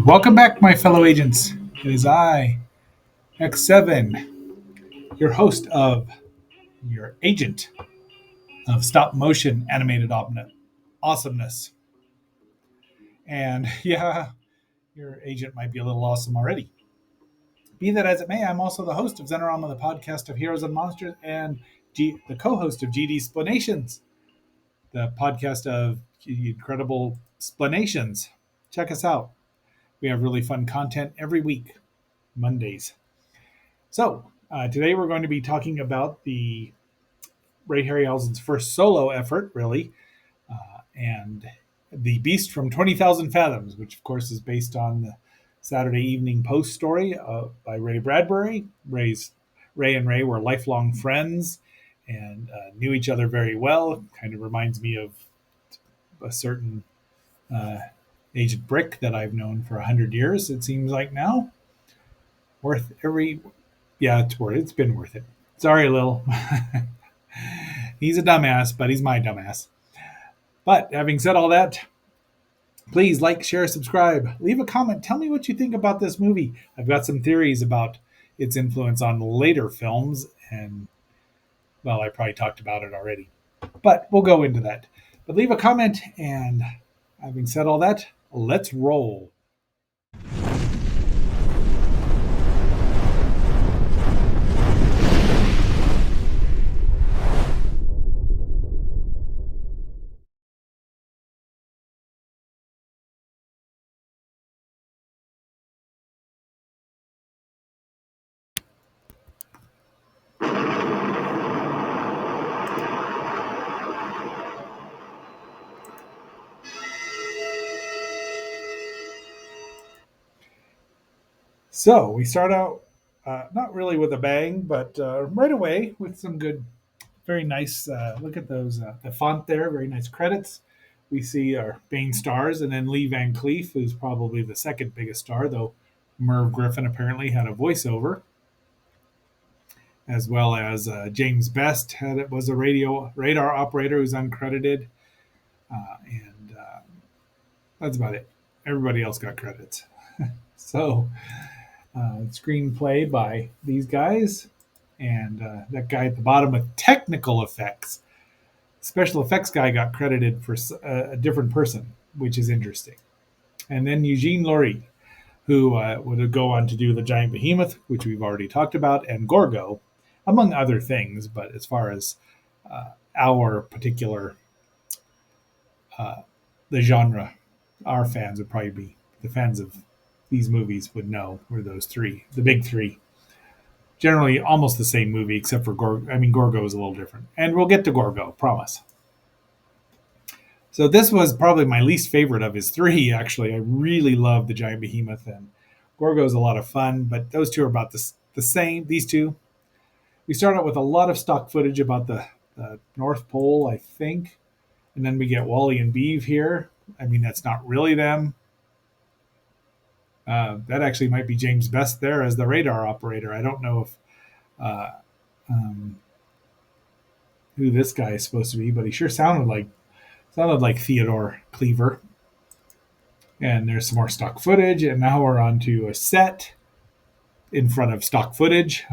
Welcome back, my fellow agents. It is I, X7, your host of your agent of stop motion animated awesomeness. And yeah, your agent might be a little awesome already. Be that as it may, I'm also the host of Zenorama, the podcast of Heroes and Monsters, and the co host of GD Splanations, the podcast of incredible explanations. Check us out. We have really fun content every week, Mondays. So, today we're going to be talking about the Ray Harryhausen's first solo effort, really, and The Beast from 20,000 Fathoms, which of course is based on the Saturday Evening Post story by Ray Bradbury. Ray and Ray were lifelong friends and knew each other very well. Kind of reminds me of a certain uh, Agent Brick that I've known for 100 years. It seems like now, worth every yeah, it's been worth it. Sorry, Lil. He's a dumbass, but he's my dumbass. But having said all that, please like, share, subscribe, leave a comment. Tell me what you think about this movie. I've got some theories about its influence on later films, and well, I probably talked about it already, but we'll go into that. But leave a comment, and having said all that, let's roll. So we start out not really with a bang, but right away with some good, very nice. Look at those, the font there, very nice credits. We see our main stars, and then Lee Van Cleef, who's probably the second biggest star, though Merv Griffin apparently had a voiceover, as well as James Best was a radar operator who's uncredited, and that's about it. Everybody else got credits. So screenplay by these guys, and that guy at the bottom with technical effects. Special effects guy got credited for a different person, which is interesting. And then Eugene Laurie, who would go on to do The Giant Behemoth, which we've already talked about, and Gorgo, among other things. But as far as our particular the genre, our fans would probably be the fans of these movies would know were those three, the big three. Generally, almost the same movie, except for Gorgo. I mean, Gorgo is a little different, and we'll get to Gorgo, promise. So this was probably my least favorite of his three. Actually, I really love the Giant Behemoth, and Gorgo is a lot of fun. But those two are about the same. These two. We start out with a lot of stock footage about the North Pole, I think, and then we get Wally and Beeve here. I mean, that's not really them. That actually might be James Best there as the radar operator. I don't know if uh, um, who this guy is supposed to be, but he sure sounded like Theodore Cleaver. And there's some more stock footage, and now we're on to a set in front of stock footage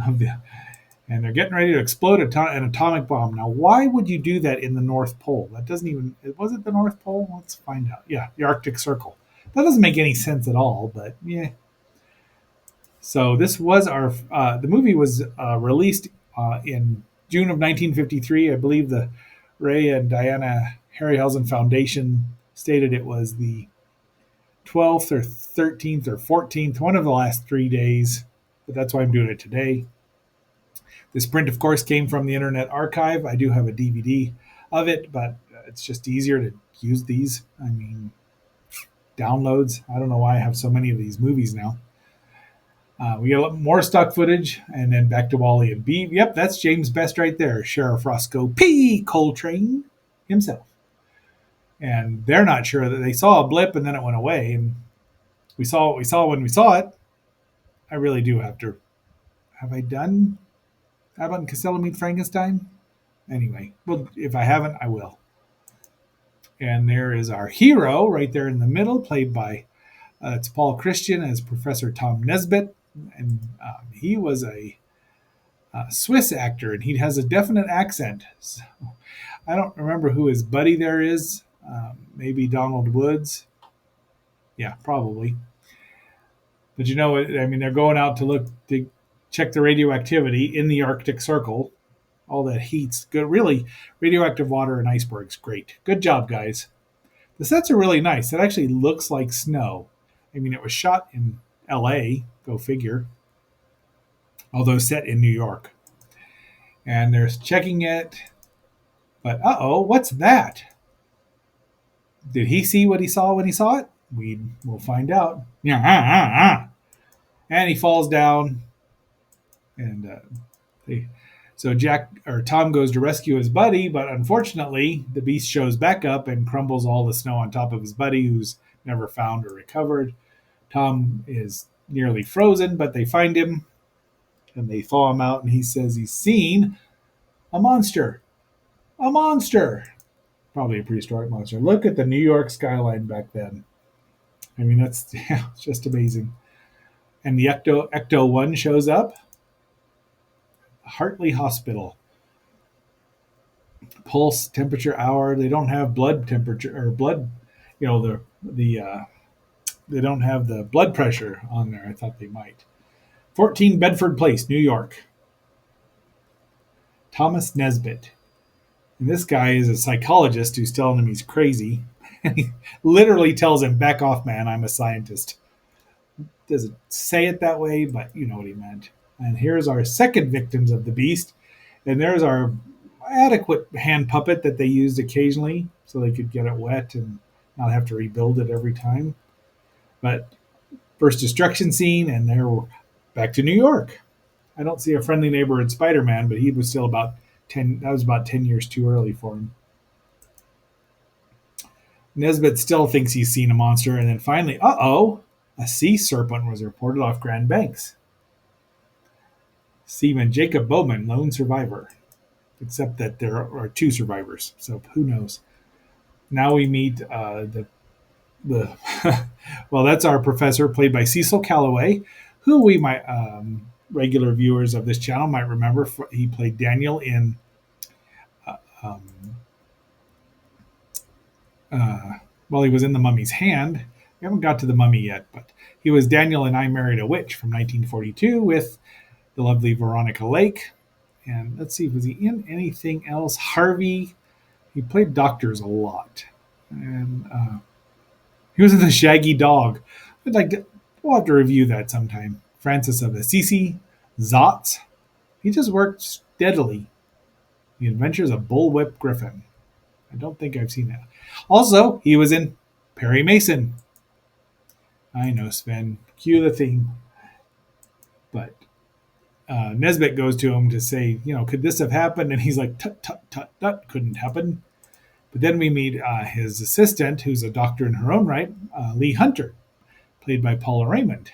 and they're getting ready to explode an atomic bomb. Now, why would you do that in the North Pole? That doesn't even was it the North Pole? Let's find out. Yeah, the Arctic Circle. That doesn't make any sense at all, but yeah. So this was the movie was released in June of 1953. I believe the Ray and Diana Harryhausen Foundation stated it was the 12th or 13th or 14th, one of the last 3 days. But that's why I'm doing it today. This print, of course, came from the Internet Archive. I do have a DVD of it, but it's just easier to use these. I mean, downloads. I don't know why I have so many of these movies now. We get a lot more stock footage, and then back to Wally and Beebe. Yep, that's James Best right there, Sheriff Roscoe P. Coltrane himself. And they're not sure that they saw a blip and then it went away. And we saw what we saw when we saw it. I really do have to. Have I done Abbott and Costello Meet Frankenstein? Anyway, well, if I haven't, I will. And there is our hero right there in the middle, played by It's Paul Christian as Professor Tom Nesbitt, and he was a Swiss actor, and he has a definite accent. So I don't remember who his buddy there is. Maybe Donald Woods. Yeah, probably. But I mean, they're going out to look to check the radioactivity in the Arctic Circle. All that heat's good. Really, radioactive water and icebergs. Great. Good job, guys. The sets are really nice. It actually looks like snow. I mean, it was shot in L.A. Go figure. Although set in New York. And they're checking it. But what's that? Did he see what he saw when he saw it? We will find out. Yeah, and he falls down, and they, so Jack or Tom goes to rescue his buddy, but unfortunately, the beast shows back up and crumbles all the snow on top of his buddy, who's never found or recovered. Tom is nearly frozen, but they find him and they thaw him out, and he says he's seen a monster. A monster! Probably a prehistoric monster. Look at the New York skyline back then. I mean, that's yeah, it's just amazing. And the Ecto 1 shows up. Hartley Hospital. Pulse, temperature, hour. They don't have blood temperature or blood. They don't have the blood pressure on there. I thought they might. 14 Bedford Place, New York. Thomas Nesbitt. And this guy is a psychologist who's telling him he's crazy. And he literally tells him, "Back off, man. I'm a scientist." Doesn't say it that way, but you know what he meant. And here's our second victims of the beast. And there's our adequate hand puppet that they used occasionally so they could get it wet and not have to rebuild it every time. But first destruction scene, and they're back to New York. I don't see a friendly neighborhood Spider-Man, but he was still about 10. That was about 10 years too early for him. Nesbitt still thinks he's seen a monster, and then finally, a sea serpent was reported off Grand Banks. Seaman Jacob Bowman, lone survivor, except that there are two survivors, so who knows. Now we meet the well, that's our professor, played by Cecil Calloway, who we might regular viewers of this channel might remember. He played Daniel in um, he was in The Mummy's Hand. We haven't got to The Mummy yet, but he was Daniel in I Married a Witch from 1942 with the lovely Veronica Lake. And let's see, was he in anything else? Harvey. He played doctors a lot. And he was in The Shaggy Dog. We'll have to review that sometime. Francis of Assisi. Zotz. He just worked steadily. The Adventures of Bullwhip Griffin. I don't think I've seen that. Also, he was in Perry Mason. I know, Sven. Cue the theme. But Nesbitt goes to him to say, could this have happened? And he's like, tut, tut, tut, that couldn't happen. But then we meet his assistant, who's a doctor in her own right, Lee Hunter, played by Paula Raymond.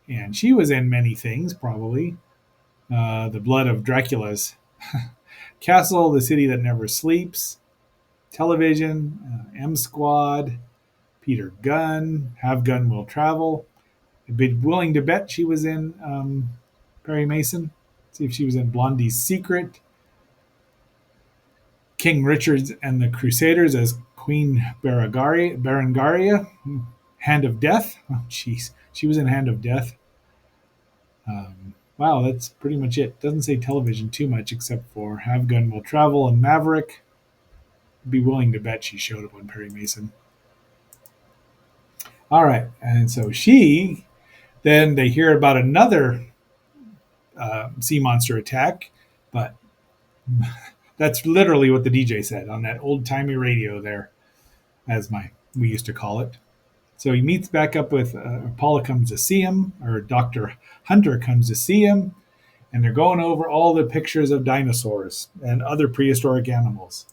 And she was in many things, probably. The Blood of Dracula's Castle, The City That Never Sleeps, Television, M Squad, Peter Gunn, Have Gun Will Travel. I'd be willing to bet she was in Perry Mason. See if she was in Blondie's Secret. King Richard and the Crusaders as Queen Berengaria. Hand of Death. Oh, jeez. She was in Hand of Death. Wow, that's pretty much it. Doesn't say television too much except for Have Gun Will Travel and Maverick. I'd be willing to bet she showed up on Perry Mason. All right, and so then they hear about another sea monster attack, but that's literally what the DJ said on that old-timey radio there, as we used to call it. So he meets back up with Paula comes to see him, or Dr. Hunter comes to see him, and they're going over all the pictures of dinosaurs and other prehistoric animals.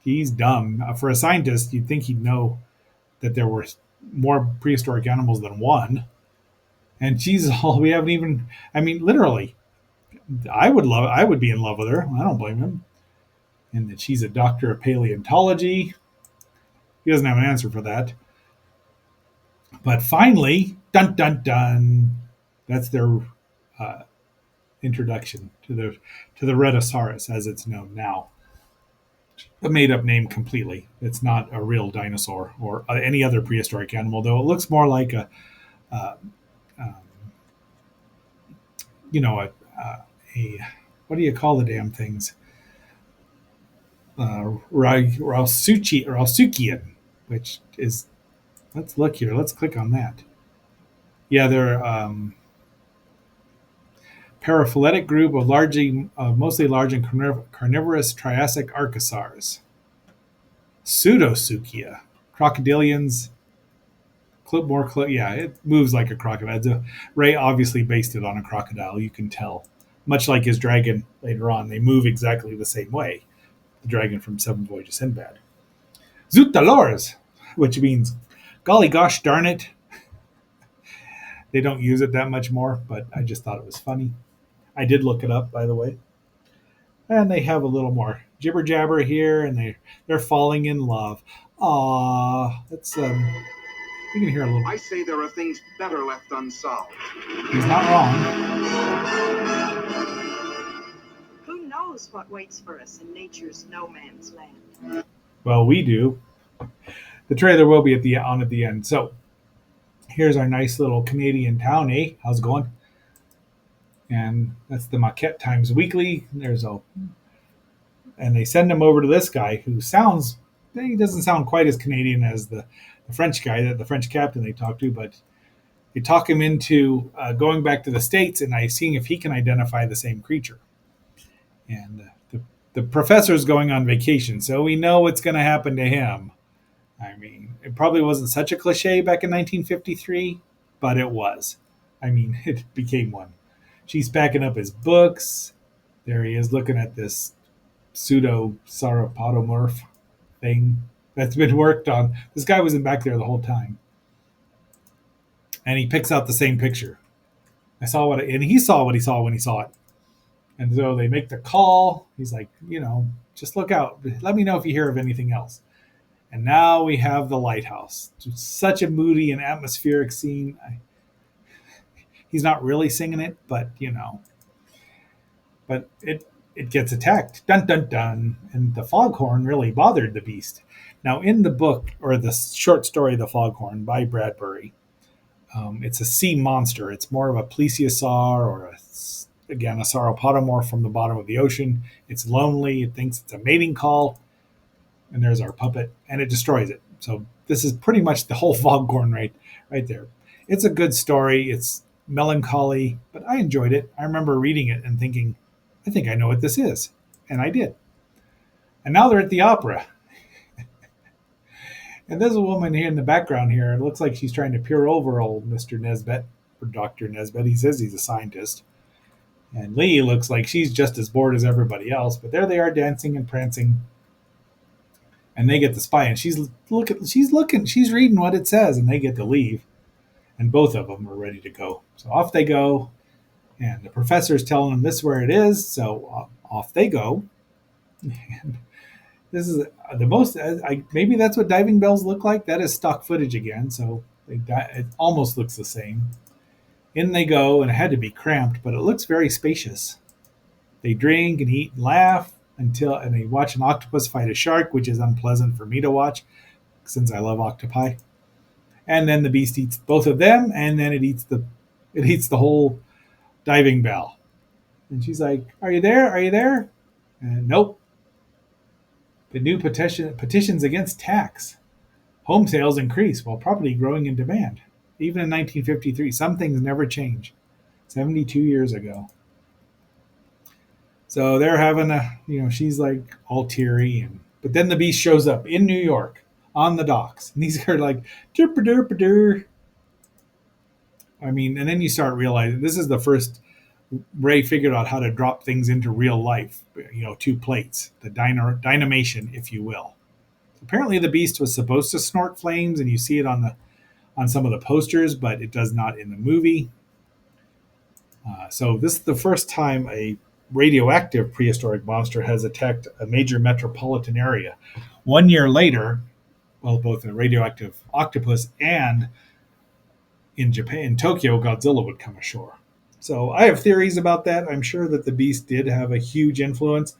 He's dumb. For a scientist, you'd think he'd know that there were more prehistoric animals than one. And she's all, we haven't even, I mean, literally, I would be in love with her. I don't blame him. And that she's a doctor of paleontology. He doesn't have an answer for that. But finally, dun dun dun, that's their uh, introduction to the Rhedosaurus as it's known now. A made up name completely. It's not a real dinosaur or any other prehistoric animal, though it looks more like uh, um, you know, a what do you call the damn things? Rausuchian, which is, let's look here. Let's click on that. Yeah, they're paraphyletic group of mostly large and carnivorous Triassic archosaurs. Pseudosuchia, crocodilians, yeah, it moves like a crocodile. Ray obviously based it on a crocodile. You can tell, much like his dragon later on. They move exactly the same way. The dragon from Seven Voyages Sinbad. Zutalors, which means, golly gosh darn it. They don't use it that much more, but I just thought it was funny. I did look it up, by the way. And they have a little more jibber jabber here, and they're falling in love. Ah, that's you can hear a little. I say there are things better left unsolved. He's not wrong. Who knows what waits for us in nature's no man's land? Well, we do. The trailer will be at the end. So here's our nice little Canadian town, eh? How's it going? And that's the Maquette Times Weekly. And they send him over to this guy who he doesn't sound quite as Canadian as the French guy, the French captain they talk to, but they talk him into going back to the States and seeing if he can identify the same creature. And the professor's going on vacation, so we know what's going to happen to him. I mean, it probably wasn't such a cliche back in 1953, but it was. I mean, it became one. She's packing up his books. There he is looking at this pseudo sauropodomorph thing that's been worked on. This guy wasn't back there the whole time. And he picks out the same picture. And he saw what he saw when he saw it. And so they make the call. He's like, just look out. Let me know if you hear of anything else. And now we have the lighthouse. It's such a moody and atmospheric scene. He's not really singing it, but But it gets attacked. Dun dun dun. And the foghorn really bothered the beast. Now, in the book, or the short story, The Foghorn by Bradbury, it's a sea monster. It's more of a plesiosaur or again, a sauropodomorph from the bottom of the ocean. It's lonely. It thinks it's a mating call. And there's our puppet, and it destroys it. So this is pretty much the whole foghorn right there. It's a good story. It's melancholy, but I enjoyed it. I remember reading it and thinking, I think I know what this is. And I did. And now they're at the opera. And there's a woman here in the background here. It looks like she's trying to peer over old Mr. Nesbit, or Dr. Nesbit. He says he's a scientist. And Lee looks like she's just as bored as everybody else. But there they are dancing and prancing. And they get to spy. And she's reading what it says. And they get to leave. And both of them are ready to go. So off they go. And the professor's telling them this is where it is. So off they go. And this is the most. Maybe that's what diving bells look like. That is stock footage again, so it almost looks the same. In they go, and it had to be cramped, but it looks very spacious. They drink and eat and laugh and they watch an octopus fight a shark, which is unpleasant for me to watch since I love octopi. And then the beast eats both of them, and then it eats the whole diving bell. And she's like, "Are you there? Are you there?" And nope. The new petitions against tax. Home sales increase while property growing in demand. Even in 1953, some things never change. 72 years ago. So they're having she's like all teary, but then the beast shows up in New York on the docks, and these are like derp derp derp. I mean, and then you start realizing this is the first Ray figured out how to drop things into real life. 2 plates, the dynamation, if you will. Apparently, the beast was supposed to snort flames, and you see it on some of the posters, but it does not in the movie. So this is the first time a radioactive prehistoric monster has attacked a major metropolitan area. 1 year later, well, both a radioactive octopus and in Japan, in Tokyo, Godzilla would come ashore. So I have theories about that. I'm sure that the Beast did have a huge influence,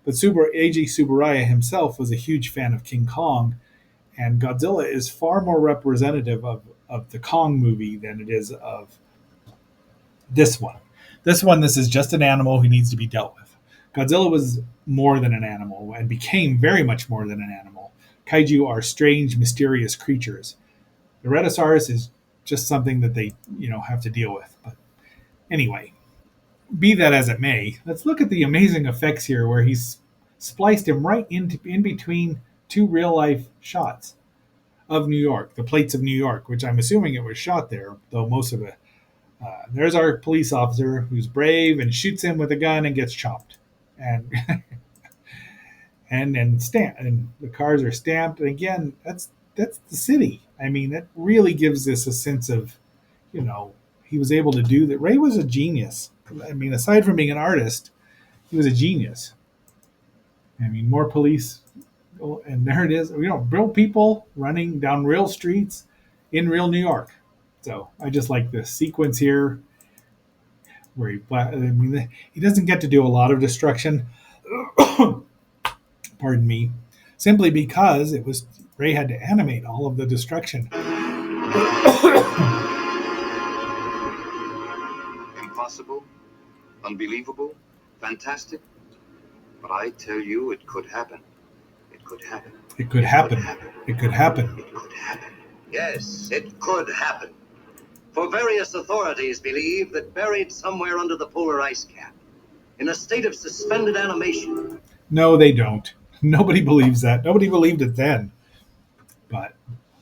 but Eiji Tsuburaya himself was a huge fan of King Kong, and Godzilla is far more representative of the Kong movie than it is of this one. This is just an animal who needs to be dealt with. Godzilla was more than an animal and became very much more than an animal. Kaiju are strange, mysterious creatures. The Rhedosaurus is just something that they, have to deal with. But anyway, be that as it may, let's look at the amazing effects here where he's spliced him right in between two real life shots of New York, the plates of New York, which I'm assuming it was shot there, though most of it. There's our police officer who's brave and shoots him with a gun and gets chopped, and and stamped, and the cars are stamped. And again, that's the city. I mean, that really gives this a sense of, he was able to do that. Ray was a genius. I mean, aside from being an artist, he was a genius. I mean, more police, and there it is. Real people running down real streets in real New York. So I just like this sequence here where he doesn't get to do a lot of destruction. Pardon me, simply because it was Ray had to animate all of the destruction. Impossible, unbelievable, fantastic. But I tell you, it could happen. It could happen. It could happen. It could happen. It could happen. Yes, it could happen. For various authorities believe that buried somewhere under the polar ice cap, in a state of suspended animation. No, they don't. Nobody believes that. Nobody believed it then. But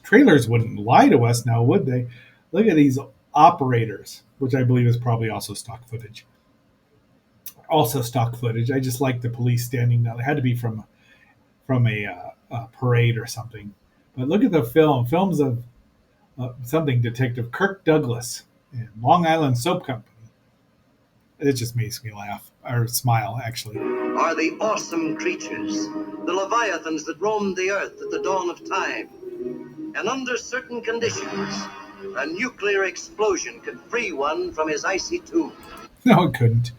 trailers wouldn't lie to us now, would they? Look at these operators, which I believe is probably also stock footage. I just like the police standing now. They had to be from a parade or something. But look at the films of something Detective Kirk Douglas and Long Island Soap Company. It just makes me laugh or smile, actually. Are the awesome creatures, the leviathans that roamed the earth at the dawn of time. And under certain conditions, a nuclear explosion could free one from his icy tomb. No, it couldn't.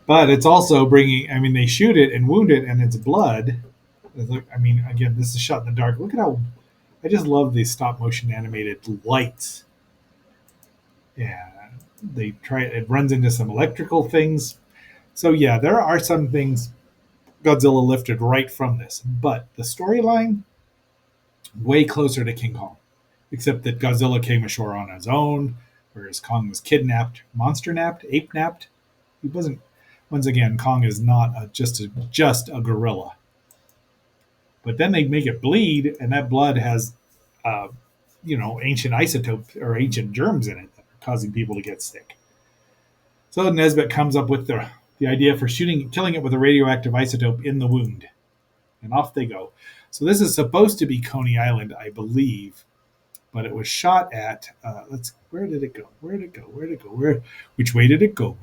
But it's also bringing, they shoot it and wound it, and it's blood. Again, this is shot in the dark. Look at how, I just love these stop motion animated lights. Yeah, it runs into some electrical things. So yeah, there are some things Godzilla lifted right from this. But the storyline, way closer to King Kong. Except that Godzilla came ashore on his own, whereas Kong was kidnapped, monster napped, ape napped. He wasn't. Once again, Kong is not just a gorilla. But then they make it bleed, and that blood has, ancient isotopes or ancient germs in it that are causing people to get sick. So Nesbitt comes up with the idea for killing it with a radioactive isotope in the wound, and off they go. So this is supposed to be Coney Island, I believe, but it was shot at. Where did it go? Which way did it go?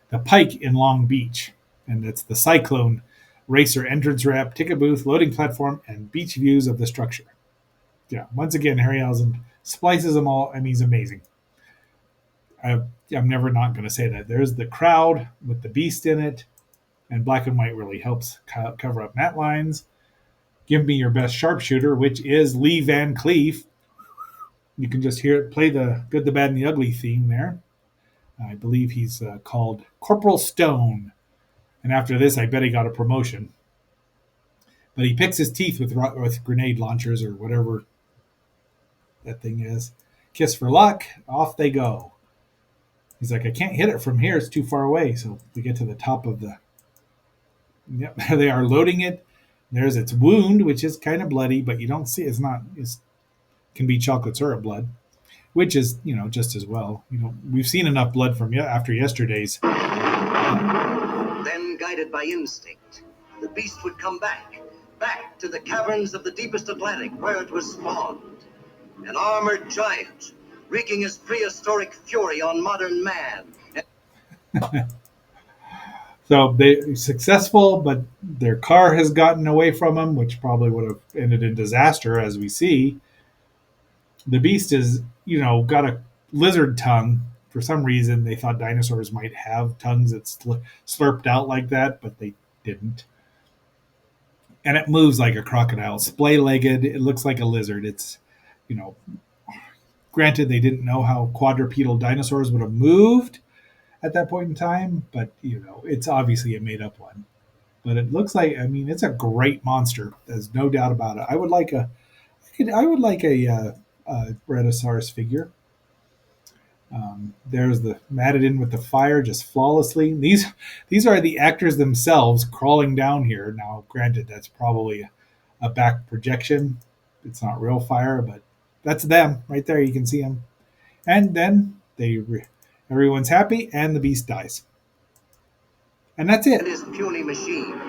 The Pike in Long Beach, and it's the Cyclone Racer entrance ramp, ticket booth, loading platform, and beach views of the structure. Yeah, once again, Harryhausen splices them all. He's amazing. I'm never not going to say that. There's the crowd with the beast in it, and black and white really helps cover up matte lines. Give me your best sharpshooter, which is Lee Van Cleef. You can just hear it play the Good, the Bad, and the Ugly theme there. I believe he's called Corporal Stone. And after this, I bet he got a promotion. But he picks his teeth with grenade launchers or whatever that thing is. Kiss for luck. Off they go. He's like, I can't hit it from here. It's too far away. So we get to the top of the... Yep, there they are loading it. There's its wound, which is kind of bloody, but you don't see it can be chocolate syrup blood, which is, just as well. We've seen enough blood from after yesterday's. Then, guided by instinct, the beast would come back to the caverns of the deepest Atlantic where it was spawned. An armored giant, wreaking his prehistoric fury on modern man. So they're successful, but their car has gotten away from them, which probably would have ended in disaster, as we see. The beast is, got a lizard tongue. For some reason, they thought dinosaurs might have tongues that slurped out like that, but they didn't. And it moves like a crocodile, splay legged. It looks like a lizard. It's, you know, granted, they didn't know how quadrupedal dinosaurs would have moved at that point in time, but, it's obviously a made up one. But it looks like, it's a great monster. There's no doubt about it. I would like a Brachiosaurus figure. There's the matted in with the fire just flawlessly. These are the actors themselves crawling down here. Now, granted, that's probably a back projection. It's not real fire, but that's them right there. You can see them, and then everyone's happy, and the beast dies, and that's And it. his puny machines.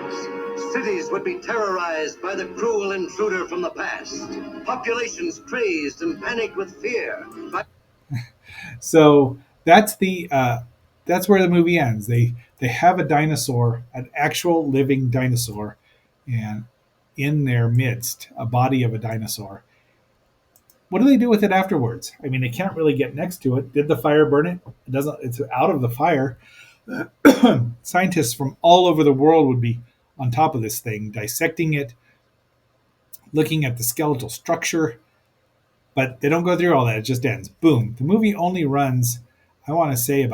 Cities would be terrorized by the cruel intruder from the past. Populations crazed and panicked with fear. So that's where the movie ends. They have a dinosaur, an actual living dinosaur, and in their midst, a body of a dinosaur. What do they do with it afterwards? They can't really get next to it. Did the fire burn it? It doesn't. It's out of the fire. Scientists from all over the world would be on top of this thing, dissecting it, looking at the skeletal structure, but they don't go through all that. It just ends. Boom. The movie only runs, I want to say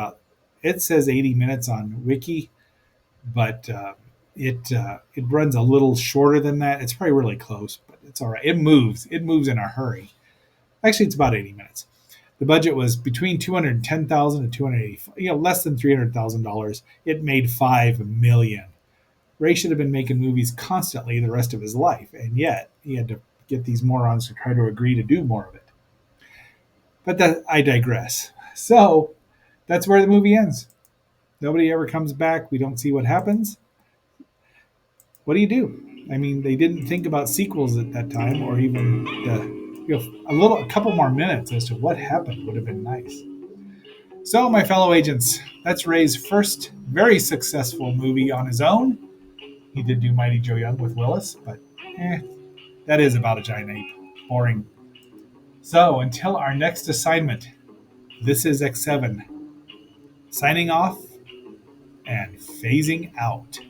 it says 80 minutes on Wiki, but it runs a little shorter than that. It's probably really close, but it's all right. It moves. It moves in a hurry. Actually, it's about 80 minutes. The budget was between 210,000 and 280, less than $300,000. It made 5 million. Ray should have been making movies constantly the rest of his life, and yet he had to get these morons to try to agree to do more of it. But I digress. So that's where the movie ends. Nobody ever comes back. We don't see what happens. What do you do? They didn't think about sequels at that time, or even a couple more minutes as to what happened would have been nice. So, my fellow agents, that's Ray's first very successful movie on his own. He did do Mighty Joe Young with Willis, but that is about a giant ape. Boring. So, until our next assignment, this is X7 signing off and phasing out.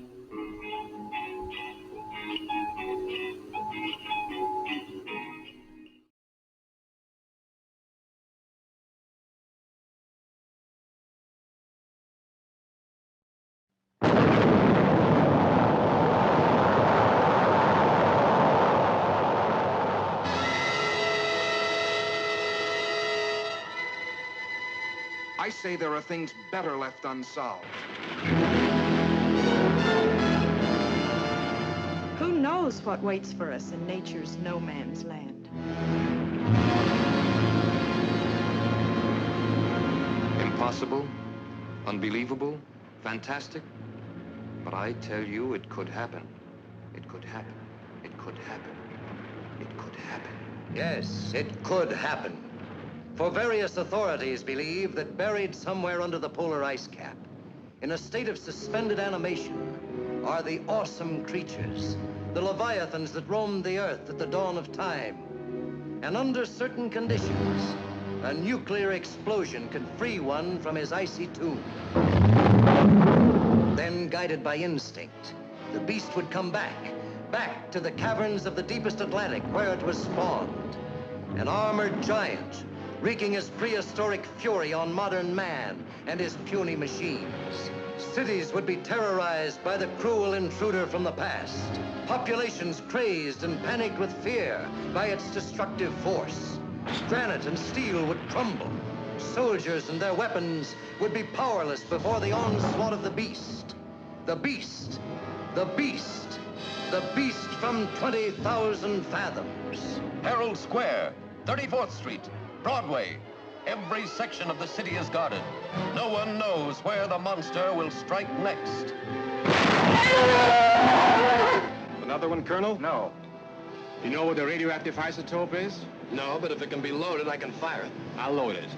I say there are things better left unsolved. Who knows what waits for us in nature's no man's land? Impossible, unbelievable, fantastic. But I tell you, it could happen. It could happen. It could happen. It could happen. Yes, it could happen. For various authorities believe that buried somewhere under the polar ice cap, in a state of suspended animation, are the awesome creatures, the leviathans that roamed the earth at the dawn of time. And under certain conditions, a nuclear explosion could free one from his icy tomb. Then, guided by instinct, the beast would come back to the caverns of the deepest Atlantic where it was spawned. An armored giant, wreaking his prehistoric fury on modern man and his puny machines. Cities would be terrorized by the cruel intruder from the past. Populations crazed and panicked with fear by its destructive force. Granite and steel would crumble. Soldiers and their weapons would be powerless before the onslaught of the beast. The beast. The beast. The beast from 20,000 fathoms. Herald Square, 34th Street, Broadway. Every section of the city is guarded. No one knows where the monster will strike next. Another one, Colonel? No. You know where the radioactive isotope is? No, but if it can be loaded, I can fire it. I'll load it.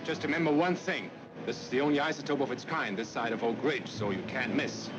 Just remember one thing. This is the only isotope of its kind this side of Oak Ridge, so you can't miss.